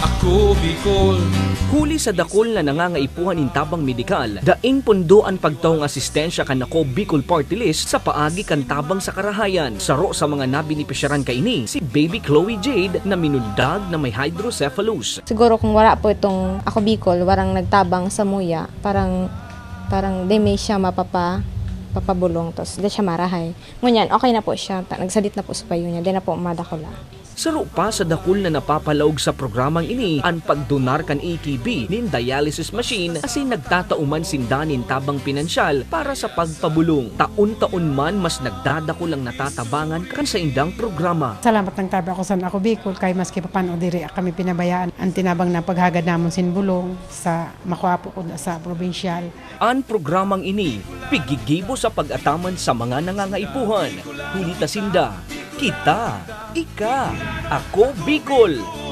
Ako Bicol. Huli sa dakol na nangangaipuhan in tabang medikal, daing pundo ang pagtawng asistensya kan Ako Bicol Party List sa paagi kan tabang sa karahayan. Saro sa mga nabinipesyaran kaini si Baby Chloe Jade na minundag na may hydrocephalus. Siguro kung wala po itong Ako Bicol, warang nagtabang sa muya, parang di may siya papabulong, tapos di siya marahay. Ngunyan, okay na po siya, nagsadit na po sa payo niya, di na po madakula. Saro pa sa dakol na napapalaog sa programang ini ang pagdonar kan AKB nin dialysis machine kasi nagtatauman sindanin tabang pinansyal para sa pagpabulong. Taon-taon man mas nagdadako lang natatabangan kan sa indang programa. Salamat ng tabi ako sa Ako Bicol kay maski papano diri kami pinabayaan ang tinabang na paghagad namon sinbulong sa makuapo ko sa probinsyal. Ang programang ini pigigibo sa pag-ataman sa mga nangangaipuhan. Hulita sinda, kita, ika, Ako Bicol.